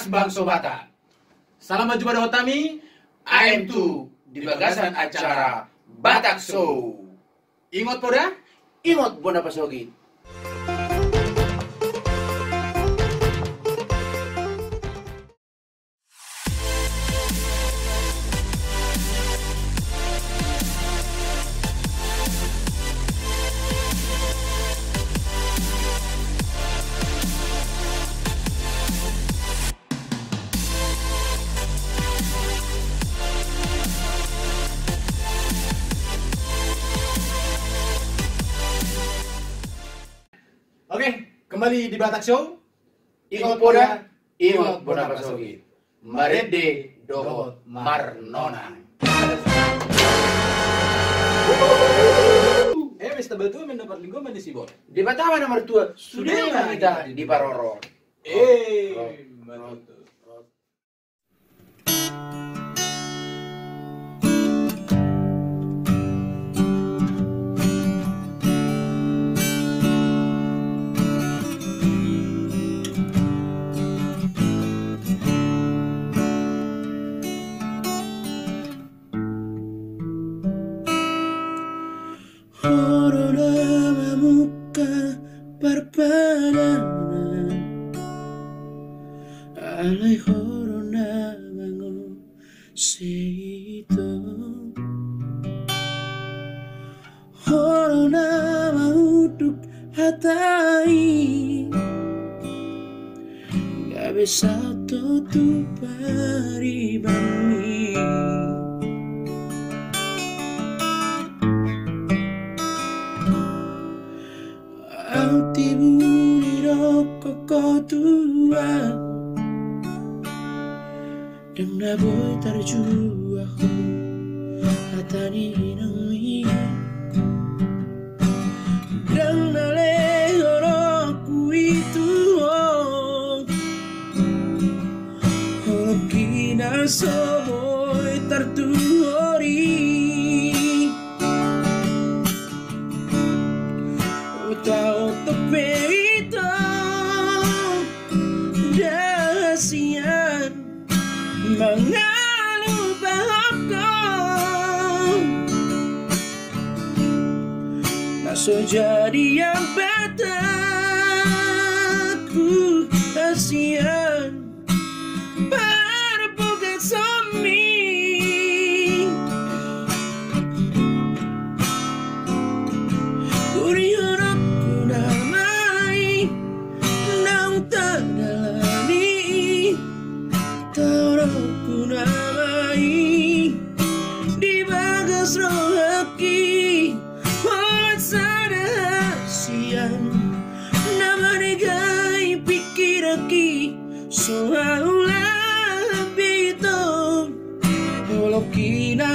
Mas Bang Sobata. Salam jumpa dengan Hotami. AM2 di bagasan acara Batak Show. Ingot poda? Ingot bona pasogit. Oke, kembali di Batak Show. Ingot poda, ingot bona pasogit. Marede dohot marnona. Wis betul mendapat linggo mana sih, Bor? Di Batawa nomor 2 sudah kita di Paroro. Betul. Corona membuka perjalanan, alai corona mengusito, corona menguduk hatai, gak bisa tutup paribami. Tiburi rokok tua dan naboy tarjua ko hatani ng mi dan nalehoro ku itu hoki na soboy tartuori utao topito dasian mga lubak ko naso jadi yang bataku dasian berbuka sami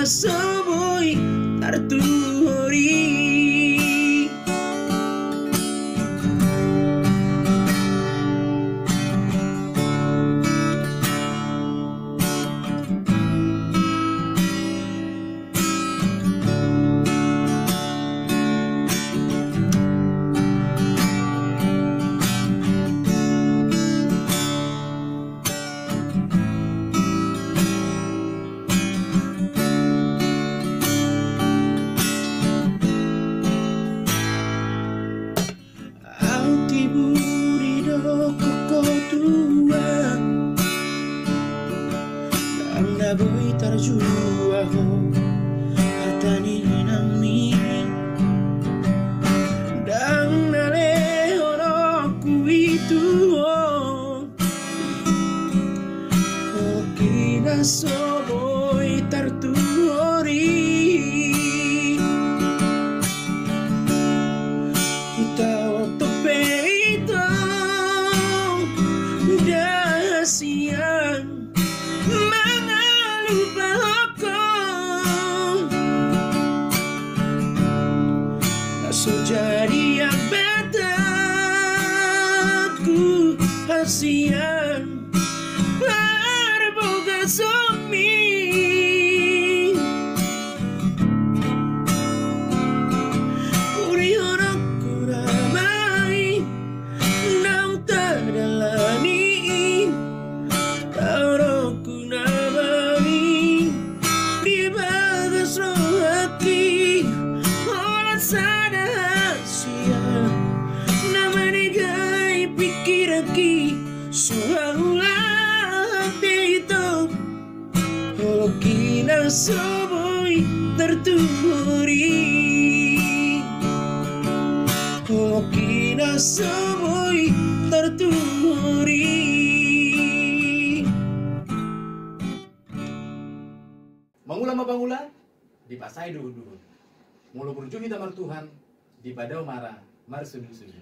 soboy tartuhori. Boy tarjua ho hatani nang mi dang nale oro ku itu koki na soboy tartuori utao topeito dasian jadi yang bataku hasian berboga sumi uri orang kuramai nang tadalani sabay tertumuri Koki na sabay tertumuri Mangula mabangula, dipasai duhur-duhur. Mulu berujung kita Tuhan, di padau marah, mar sudut-sudut.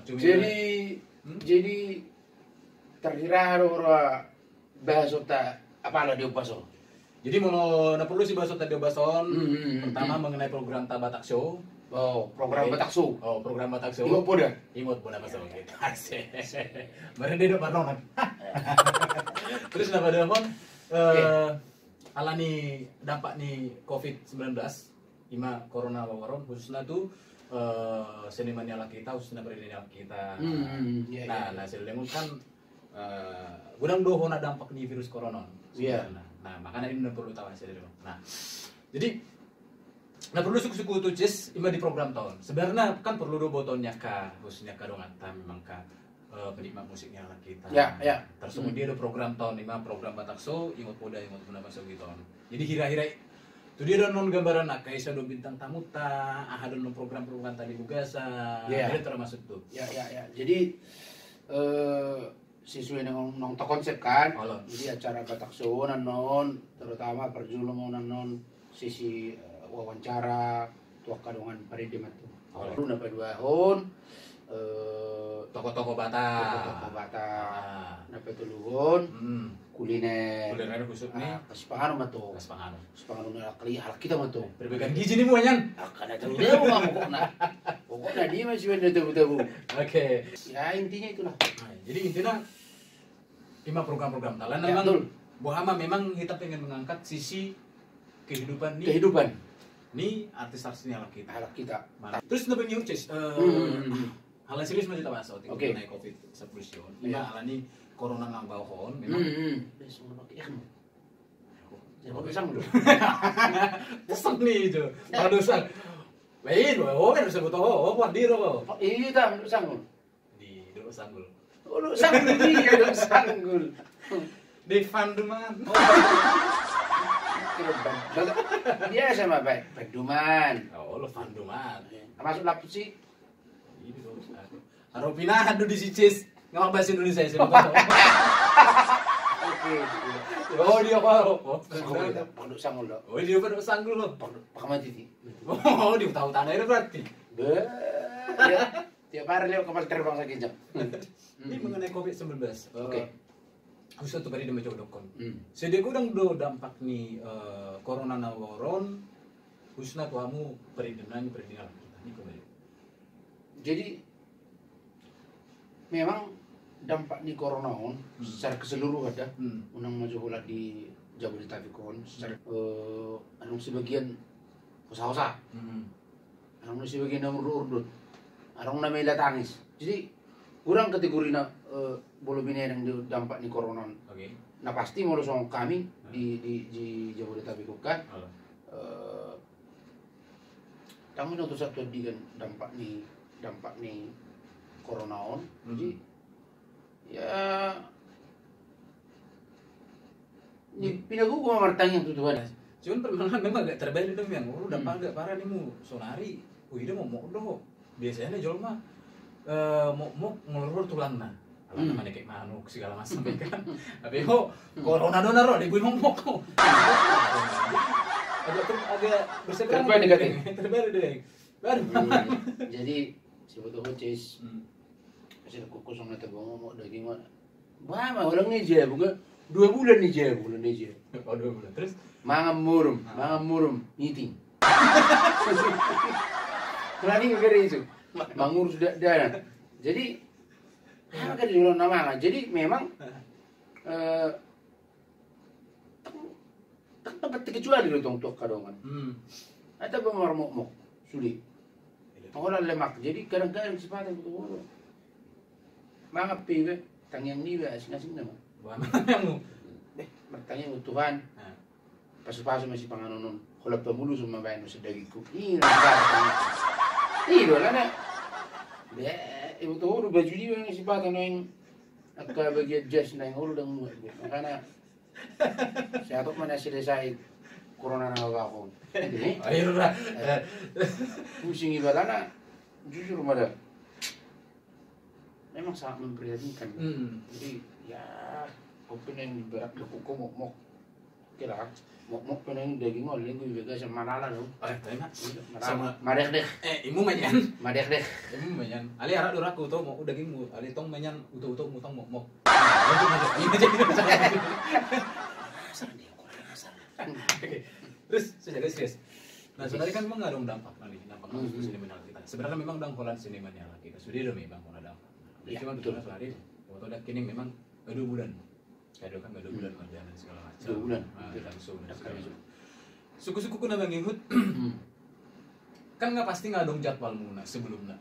Oke, Jadi terkira orang bahasa tak apa lah dia bahasa. Jadi mau na perlu sih bahasa tadi bahason. Hmm. Pertama mengenai program Tabatak Show. Oh, program Oke. Bataksu. Oh, program Batak Show. Ingat po dah. Imut po na bahasa. Oke. Barang dia parnonan. Terus na pada apa? Alani dampak nih COVID-19, ima corona wawaron khususnya tuh seniman nyala kita khususnya berdiri nyala kita. Nah, selengun kan gudang doho na dampak nih virus corona. Iya. Nah, makanya ini perlu tahu hasilnya. Nah, jadi perlu suku-suku tucis ima di program tahun. Sebenarnya kan perlu do botonnya ka khususnya ka dongata memang ka penikmat musiknya lah kita. Ya. Terus kemudian ada program tahun ima program Batakso ingot poda ingot bunda masuk gitu. Jadi hira-hira itu dia ada non gambaran nak kaisa do bintang tamu ta, ada non program-program tadi bugasa. Iya. Dia termasuk tuh. Ya. Jadi sesuai dengan nong konsep kan. Halo. Jadi acara Bataksu non terutama perjulungan non sisi wawancara tuak kadongan paridimat tuh. Halo. Lu napa 2 tahun Toko-toko Batak. toko Batak. Ah. Napa tuluhon kuliner. Kuliner khusus nih. Kasih mah tuh. Kas panganon. Sepangan na kali halak kita mah tuh. Perbaikan gizi nih muanyan. Akan ada dia mau pokoknya. Pokoknya dia masih ada tabu-tabu. Oke. Ya intinya itulah. Nah, jadi intinya 5 program-program talan Ya, memang betul. Bu Hama memang kita pengen mengangkat sisi kehidupan nih. Kehidupan Nih artis-artisnya lah kita. halak kita. Mana? Terus nabi new cis. Hal yang serius masih tak bahas waktu Oke. naik COVID-19. Iya. Hal ini corona nang bawon memang. Besok pakai ikan. Jangan pisang dulu. Pesang nih itu. Padusan. Baik, kan bisa butuh apa di ro. Oh, iya tam sanggul. Di dulu sanggul. Oh, lu sanggul dia lu sanggul. Di Fanduman. Dia sama baik Peduman. Oh, lo Fanduman. Masuk laput sih. Ini dong. Taruh pinah aduh di sicis. Ngomong bahasa Indonesia sih. Oke. Oh, dia apa? Oh, Pondok sanggul dok. oh dia pada sanggul lo. Pondok pakai titi. Oh, dia tahu tanah itu berarti. Tiap hari lewat kapal terbang sakit. Ini mengenai COVID-19. Oke. Khusus tuh bari demi jodokon. Hmm. Sedek udang do dampak nih corona nawaron khususnya kamu peridenan kita ini kembali. Jadi memang dampak di corona secara keseluruhan ada unang maju hula di Jabodetabek secara anu sebagian usaha-usaha anu sebagian urut-urut anu namanya tangis jadi kurang kategori na belum ini yang dampak di corona. Oke. Nah pasti mau sama kami di Jabodetabek kan kami untuk satu di kan dampak nih corona jadi ya pinagu ko mamartang yang tutuan. Cuman permanen memang agak terbalik dong yang dampak agak parah nih mu sonari. Udah mau doh. Biasanya jual mah mau ngelurur tulang nah. Alah namanya kayak manuk segala macam kan. Tapi kok corona do naro di gunung moko. Agak berseberangan. Terbalik negatif. Terbalik deh. Baru. Jadi sebetulnya cis kasih kukus sama terbang mau daging mah. Wah, orang nih aja bukan 2 bulan nih aja. Oh 2 bulan. Terus Mangam murum meeting. Kelani kira itu. Mangur sudah ada. Jadi apa kan diulang nama. Jadi memang tempat kecuali itu untuk kadongan. Ada bemar mok sulit. Orang lemak. Jadi kadang-kadang sepatah betul. Mangap pibe tangyang niwe asing-asing nama. bukan yang Bertanya Tuhan. Pasu-pasu masih panganonon. Kalau pemulu sama bayan sedagiku. Iya lah na. Ibu tahu baju dia yang si patah yang Aku bagian jazz na yung ulo ng mga. Makanya, siya ito man na sila sa corona na ako. Hindi. Ayun lah. Pusing iba na, jujur mada. Memang sangat memprihatinkan. Jadi, ya, open yang berat ke kuku mok-mok. Kira, mok-mok peneng daging oleh gue juga sama manala dong. Tengah. Sama madek deh. Imu manyan. Madek deh. Imu manyan. Ali arak duraku tuh mau dagingmu. Ali tong manyan utuh-utuh mutong mok-mok. Terus saya jaga serius. Nah sebenarnya kan memang nggak ada dampak nanti dampak langsung sinimenal kita. Sebenarnya memang dangkolan sinimenal kita sudah ada memang ada dampak. Ya, Cuma betul hari waktu ada kini memang 2 bulan. Kayak kan 2 bulan kerjaan dan segala macam. 2 bulan. Langsung. Suku-suku kuna bang Imut kan nggak pasti ngadong jadwal muna sebelumnya.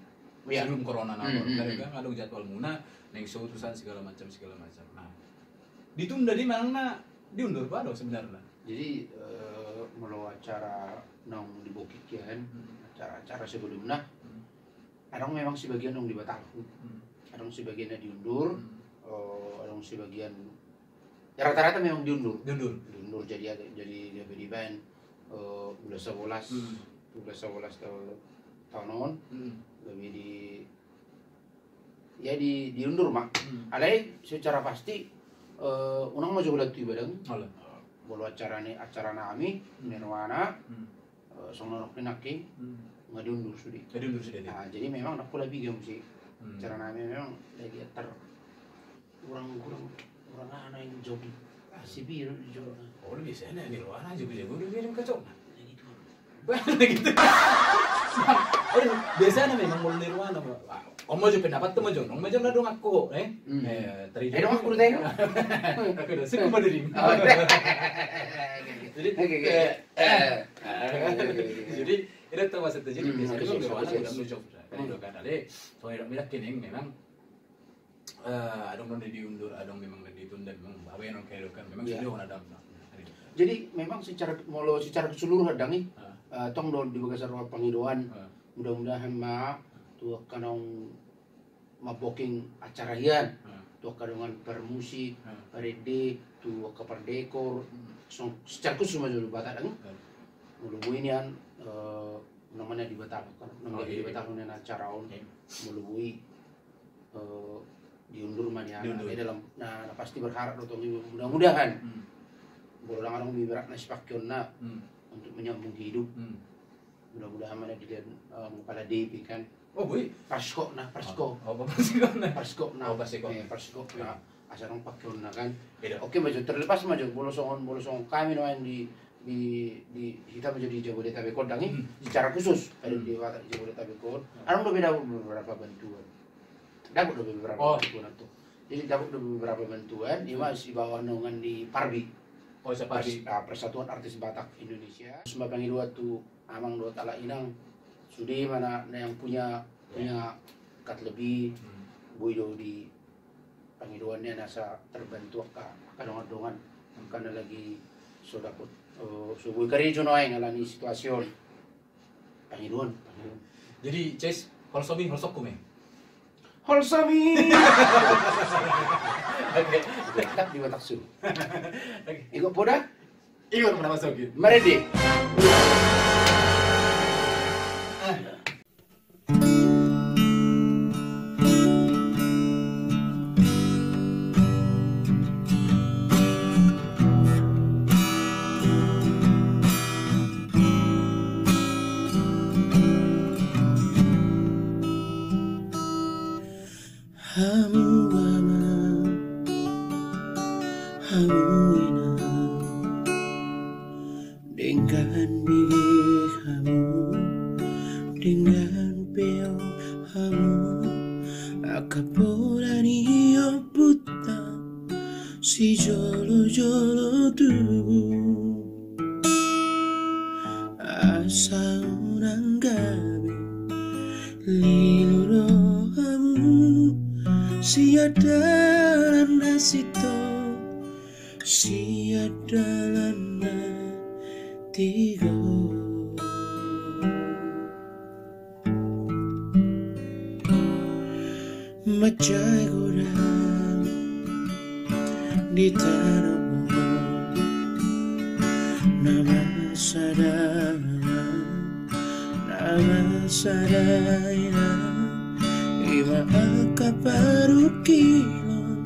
Ya. Sebelum corona nawar, kan ngadong jadwal muna, neng show tusan segala macam. Nah, ditunda di mana? Diundur pada sebenarnya. Jadi mulu acara nong di Bokikian, acara-acara sebelumnya, ada memang sebagian nong dibatalkan, ada sebagiannya diundur, ada sebagian ya rata-rata memang diundur. Diundur jadi di band udah 11 tahun lebih diundur mak. Alai secara pasti unang maju udah tiba dong. Bolo acara kami Nirwana sono pinaki nggak diundur sudah. Nah, jadi memang aku lebih game sih. Acara kami memang lagi kurang anak yang jogi. Si biru jogi. Oh biasanya Nirwana juga udah biarin kacau. Gitu. Biasanya memang mau Nirwana. Om maju pendapat tuh maju na dong aku, Tadi dong aku udah tengok. Aku udah suka berdiri. Jadi itu tuh maksudnya jadi biasanya itu Nirwana udah menuju. Udah kan ada, soalnya tidak kini memang adong non diundur, adong memang ditunda, memang apa yang kayak kan memang sudah ada. Jadi memang secara keseluruhan dangi tong don di bagasar Pangidoan mudah-mudahan tuh kanong booking acara hian tuh kadongan permusik parede tuh kapar dekor secara khusus maju batak dang mulubui nian namanya dibatalkan namanya dibatalkan acara on mulubui diundur mania dalam nah pasti berharap tuh mudah-mudahan orang-orang biberak nasi pakionna untuk menyambung hidup. Mudah-mudahan mana dilihat kepala DP kan. Oh boy, Persko. Persko nah. Asal orang pakionna kan. Oke maju terlepas maju bolosongan kami yang di kita menjadi Jabodetabek dangi secara khusus ada di Jabodetabek. Ada beda beberapa bantuan. Dapat beberapa bantuan itu. Jadi dapat beberapa bantuan. Ini masih bawa naungan di Parbi. Persatuan Artis Batak Indonesia. Sembah dua tuh amang dua tala inang. Sudi mana yang punya kat lebih buido di pangiduannya nasa terbantu kadongan karena lagi sodakut subuh kari jonoy ngalami situasi pangiduan. Jadi Ces holsomi holsok kume. Holsami. Oke, tak di Batak Su. Ikut poda? Ikut pernah masuk gitu. Meredi. Dengan bibir kamu, dengan bel kamu, akaporani buta si jolo tubuh asa unang gabi liluro kamu siada lana sito siada lana tigo macai gorang di tanahmu. Nama sadaya, nama sadaya, ima akaparukilo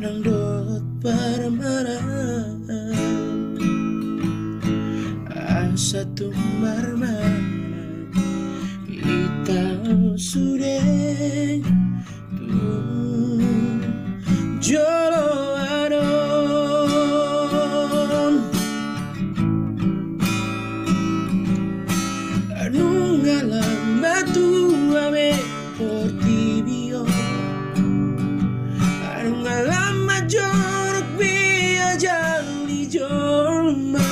nang dot paramaran. Asa tumbar mana itaw sudeng tu jolo anon anu ngalam batu ame portibio anu ngalam majorok biya jali jolma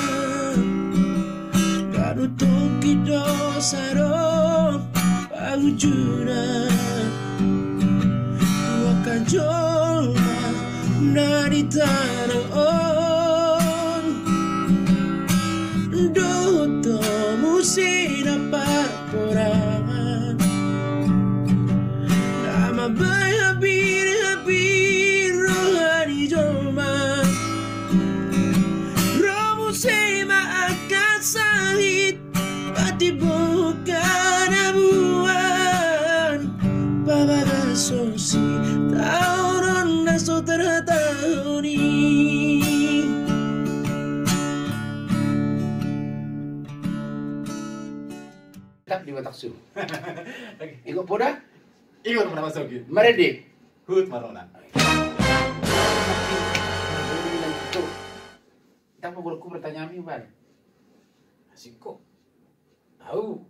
daru toki dosaro pagujuna tuakan jolma nari tanon doto musina parporan nama baya bir rohani jolma romu sema akan sahit pati bukan abuan babada sosi tauron naso terhatahuni. Tak di Batak Su. Ikut poda? Ikut mana masuk gitu. Meredi. Hut marona. Tak mau aku bertanya mi ban. Asiko. Tahu.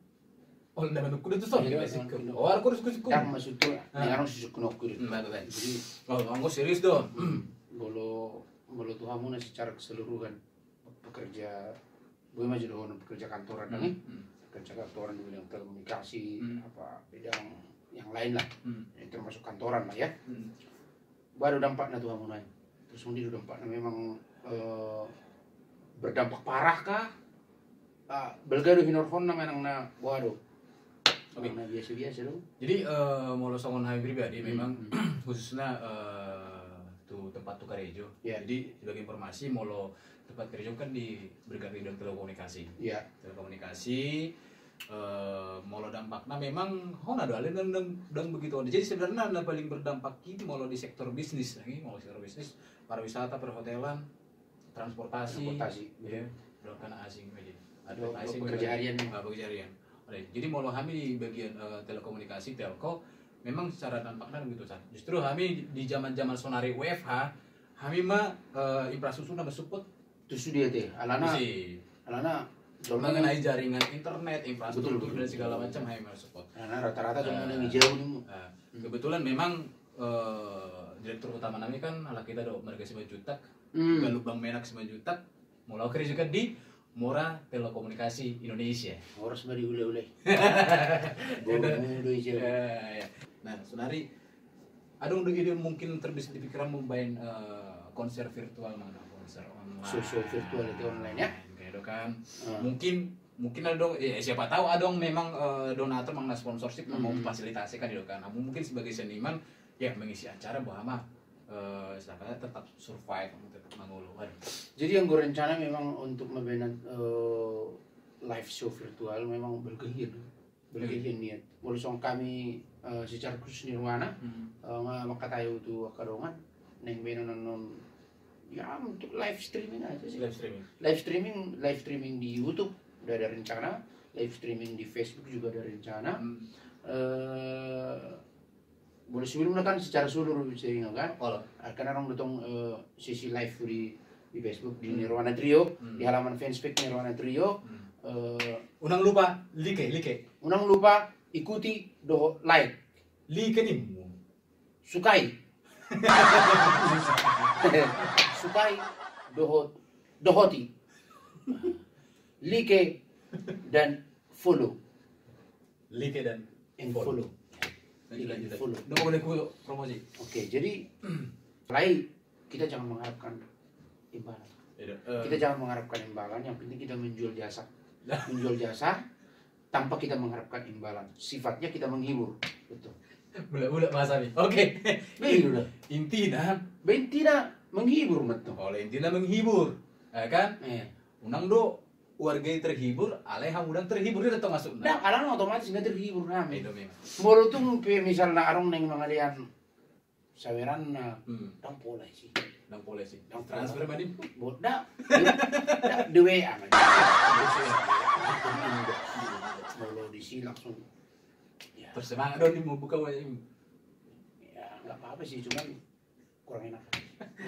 Oh, ndak manuk kudu tuh son. Asiko. Oh, aku harus kudu. Tak maksud tu, yang harus suku kudu. Jadi, oh, anggo serius dong. Bolo Tuhan muna secara keseluruhan pekerja, gue mah jadi orang pekerja kantoran nih, pekerja kantoran di bidang telekomunikasi, apa bidang yang lain lah, yang termasuk kantoran lah ya. Baru dampaknya Tuhan muna, terus kemudian dampaknya memang berdampak parah kah? Belgado hinorfon namanya na, waduh. Oke, nah biasa-biasa dong. Jadi mau songon hari pribadi memang khususnya tuh tempat tukar rejo. Jadi sebagai informasi molo tempat kerja kan bergerak di bidang telekomunikasi. Iya. Telekomunikasi molo dampaknya memang hona ada dan begitu. Jadi sebenarnya anda paling berdampak ini molo di sektor bisnis lagi, molo sektor bisnis, pariwisata, perhotelan, transportasi. Ya, bukan asing aja. Ada asing pekerja harian. Pekerja harian. Jadi molo kami di bagian telekomunikasi telco memang secara dampaknya begitu kan. Justru kami di zaman-zaman sonari WFH, kami mah infrastruktur nama support itu dia teh. Alana mengenai jaringan internet, infrastruktur dan segala macam kami mah support. Karena rata-rata cuma yang jauh nih. Kebetulan memang direktur utama kami kan ala kita do mereka 9 juta, Galubang Menak 9 juta, mulai kerja juga di Mora Telekomunikasi Indonesia. Mora sudah diulai-ulai. Bodoh aja. Nah, Sonari, ada ide mungkin terbisa di pikiran membain konser virtual mana? Konser online. Sosial virtual itu online ya? Kayak itu kan. Mungkin ada dong, siapa tahu ada dong memang donatur mengenai sponsorship mau memfasilitasi kan itu kan. Namun mungkin sebagai seniman ya mengisi acara bahwa sampai tetap survive tetap menguluhan. Jadi yang gue rencana memang untuk membina live show virtual memang berkehidupan niat. Walau kami secara khusus Nirwana, maka tahu itu akarongan, neng beno non ya untuk live streaming aja sih. Live streaming di YouTube udah ada rencana, live streaming di Facebook juga ada rencana. Boleh sebelumnya kan secara seluruh sering kan? Karena orang datang sisi live di Facebook di Nirwana Trio, di halaman fanspage Nirwana Trio. Unang lupa like. Unang lupa ikuti do like. Like nih. Sukai. Sukai dohoti. Like dan follow. Like dan follow. Lanjut. Udah boleh promosi. Oke, jadi lain kita jangan mengharapkan imbalan. Kita jangan mengharapkan imbalan, yang penting kita menjual jasa. Menjual jasa tanpa kita mengharapkan imbalan. Sifatnya kita menghibur. Betul. Bulat-bulat bahasa nih. Oke. Begitu dah. Intinya menghibur betul. Oleh intinya menghibur, ya kan? Eh. Unang do warga terhibur, aleha udang terhibur dia datang masuk. Nah, alang otomatis nggak terhibur kami. Itu memang. Mulu tuh misalnya arong neng mangalian saweran na, dang pola sih. Dang boleh sih. Dang Transfer mandi. Bodak, the way aman. Mulu diisi langsung. Ya, Tersemangat dong nih mau buka wajib. ya nggak apa-apa sih, cuman kurang enak.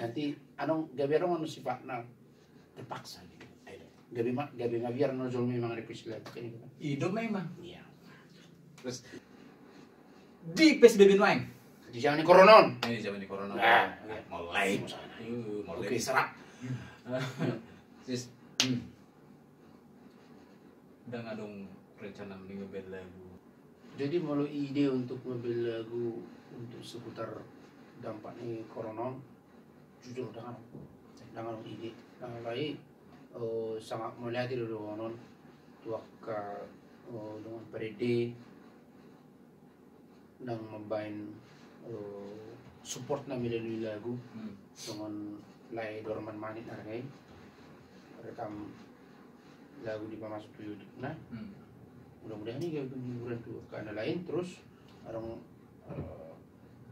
Nanti anong gabi arong anu sifatnya terpaksa gitu. Gabi biar nojol memang represi lagi kan. Hidup memang. Iya. Terus di PSBB Nuang. Di zaman ini koronon. Ini zaman ini corona. Nah, mulai. Mulai Oke. serak. Sis. Udah ngadong rencana ngebel lagu. Jadi malu ide untuk ngambil lagu untuk seputar dampaknya koronon, jujur dengan ide. Nah, lain sangat melihat itu dengan tuaka dengan perede dan membain support na melalui lagu dengan lay dorman manit nargai rekam lagu di masuk ke YouTube. Nah, mudah-mudahan ini gak hiburan tuh karena lain terus orang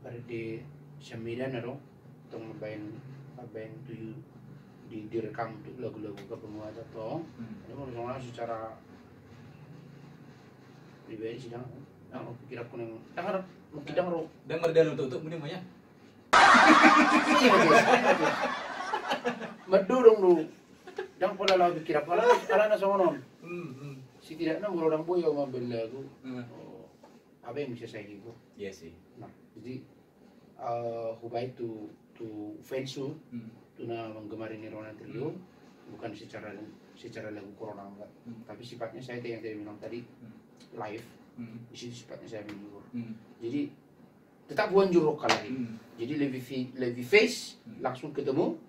perede sembilan orang untuk membain tuh direkam untuk lagu-lagu kepenguat atau ini mau secara pribadi sih jangan pikir aku yang dengar Dengar dia tutup mending banyak. Madu dong lu jangan pola lagu pikir apa ala na sama non si tidak nang orang boy yang ngambil lagu apa yang bisa saya gitu. Iya sih. Nah jadi hubay to fansu tuna menggemari Nirwana Trio bukan secara lagu corona enggak, tapi sifatnya saya yang saya bilang tadi live di situ sifatnya saya menghibur. Jadi tetap wanjur roka lagi. Jadi lebih face langsung ketemu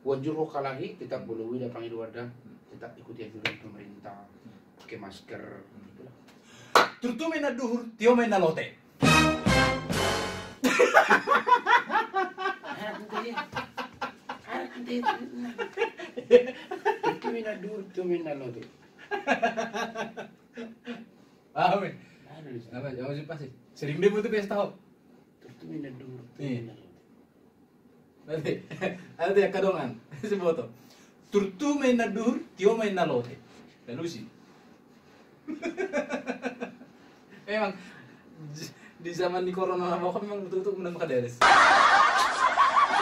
wanjur roka lagi tetap boleh wida panggil wadah tetap ikuti anjuran pemerintah pakai masker gitulah. Turtu mena duhur tio mena lote. Itu mina dur, itu mina lo tuh. Amin. Apa jangan sih pasti. Sering demo tuh pesta hop. Itu mina dur, itu Iya. mina lo. Nanti ada ya kadongan. Si foto. Turtu mena duhur tio mena lote. Dan lu sih. Emang di zaman di corona apa memang betul-betul menemukan deres.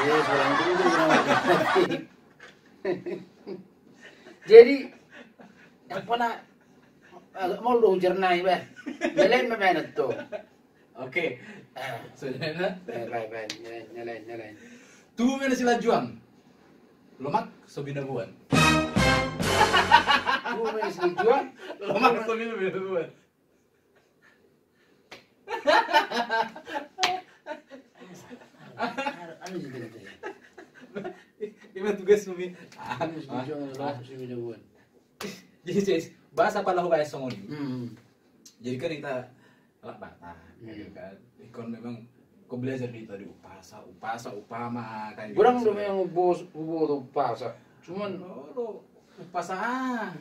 Seorang itu jadi yang pernah mau lu jernai bah, nyalain mana tuh? Oke. Saudara, nyalain. tu mena sila juang. Lemak sobinabuan. Lu main sejuang, Lemak sobinabuan. anu juga nanti. Gimana tugas mumi? Anu sejuang lo sejuang. Jadi cis, bahasa apa lahu kayak songoni. Jadi kan kita alat bata, kan? Ikon memang kau belajar di tadi upama kan. Kurang udah yang bos tuh pasa. Cuman lo upasa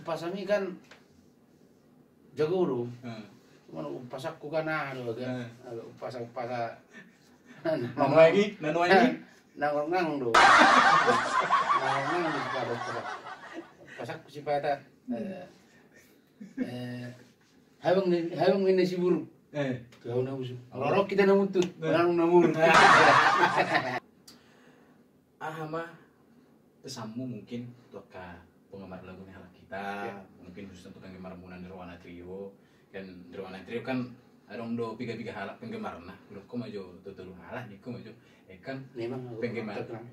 pasami kan jago dulu. Cuman upasakku kan anu kan. Upasa Nano lagi. nang do. Nang di pada pasak si pada hawang ini si buruk. Kau na usu. Lorok kita na mutut. Nang namur. Mah pesanmu mungkin untuk penggemar lagu nih kita, mungkin khusus untuk penggemar Nirwana Trio. Dan Nirwana Trio kan adong do piga halak penggemar nah udah kok maju tutur halah nih kok maju kan Memang penggemar kan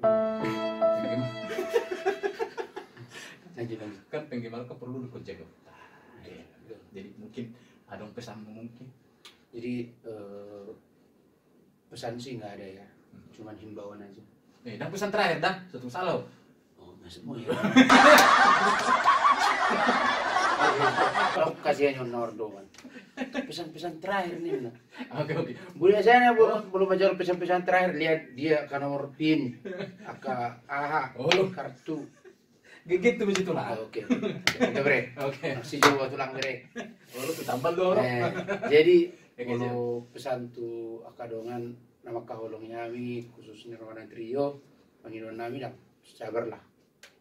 penggemar kan perlu dijaga. Jadi mungkin adong pesanmu mungkin. Jadi pesan sih nggak ada ya, cuman himbauan aja. Dan pesan terakhir dah satu salau. Oh maksudmu ya? kasihan yang Nordo kan. Pesan-pesan terakhir nih. Nah. Oke. Biasanya belum aja pesan-pesan terakhir, lihat dia kan nomor PIN, kartu. Gitu begitu lah. Oke, bre. Oke. Si Jawa tulang bre. Lu tampal dong. Jadi kalau pesan tu akadongan nama kaholongnya kami khususnya Nirwana Trio panggilan kami dah sabarlah.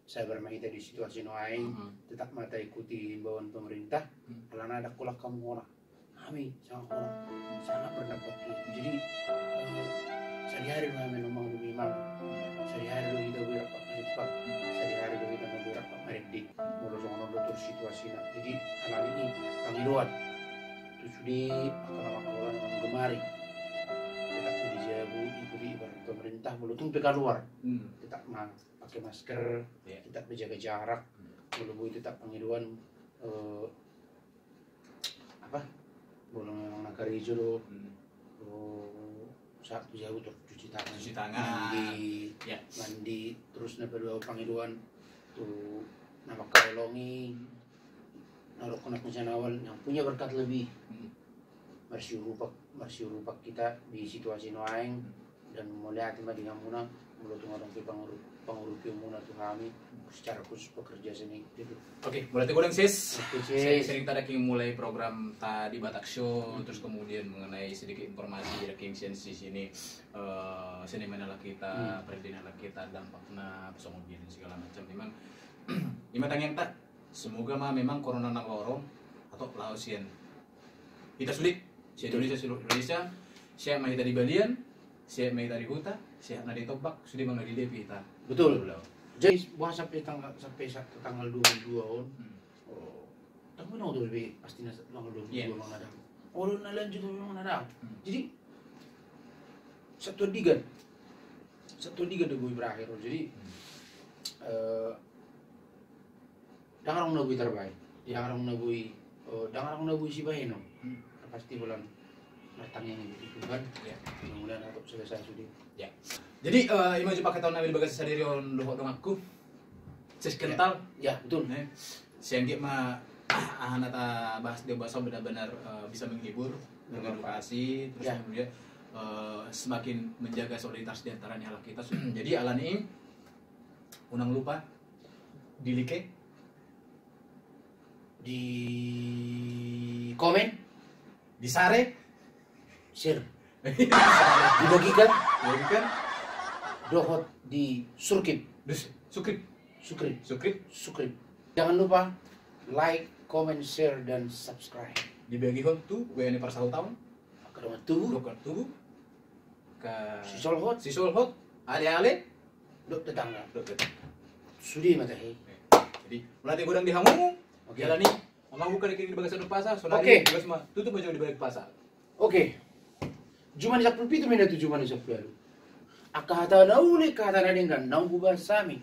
Sabar kita di situasi noaing, tetap mata ikuti imbauan pemerintah. Kalau ada kulak kamu orang, kami sangat berdapat. Jadi sehari-hari kami ngomong lebih mal, sehari-hari kita berapa kali pak, sehari-hari kita berapa meredik, mulai soal terus situasi nak. Jadi anak ini panggilan, itu sudah akan orang gemari. Tetap dijaga ikuti ibarat pemerintah, belum peka luar, tetap pakai masker, tetap menjaga jarak, belum tetap penghidupan belum memang nakar hijau saat jauh tuh cuci tangan, mandi, terus berdua penghidupan tuh nama kalongi, naruh konak awal yang punya berkat lebih, marsiurupak kita di situasi noaing dan mulai hati madi ngamuna mulut orang pengurupi muna tuh kami secara khusus pekerja seni gitu. Oke, berarti kurang sis. Saya sering tadi mulai program tadi Batak Show, terus kemudian mengenai sedikit informasi dari sensi sini seniman kita, presiden kita, dampaknya pesongobin segala macam. Memang yang tak semoga memang corona nang lorong atau lausian. Kita sulit, si Indonesia, siapa yang tadi balian, siapa yang tadi huta, siapa yang tadi tobak, sudah mana di Devita. Betul. Jadi sampai tanggal 22 on. Tapi no tuh lebih pasti tanggal 22 memang ada. Orang lanjut memang ada. Jadi satu diga gue berakhir. Jadi dangar orang nabui terbaik. Dangar orang nabui si baik no. Pasti bulan datangnya gitu kan. Mudah-mudahan atau selesai sudah. Ya. Jadi imaju pakai tahun nabil bagas sadiri on dohok dong aku. Ses kental. Ya, betul. Siang mah nata bahas dia bahasa benar-benar bisa menghibur, mengedukasi, terus kemudian semakin menjaga solidaritas di antaranya ala kita. Jadi ala ini unang lupa di like, di komen, di share, dibagikan, dohot di subscribe. Jangan lupa like, comment, share, dan subscribe. Dibagi tuh WNI per 1 tahun. Kedua tubuh. Ke si solhot. Ale. Dok tetangga. Sudi matahi. Jadi melatih godang di hamu. Jalan nih. Amang buka di bagian pasar. Sonari semua tutup aja di balik pasar. Oke. Cuma di 10 pitu minat tu cuma di 10 lalu. Akata nauli kata nadingkan nang kubasami.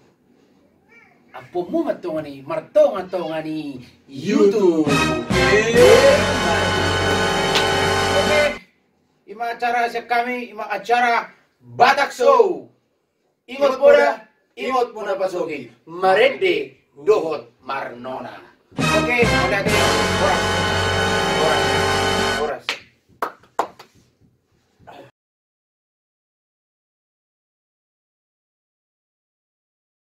Apo mo matongani martong YouTube. Oke. Ima acara kami, ima acara Batak Show. Imot poda pasokin. Marede dohot marnona. Oke, udah deh. Orang.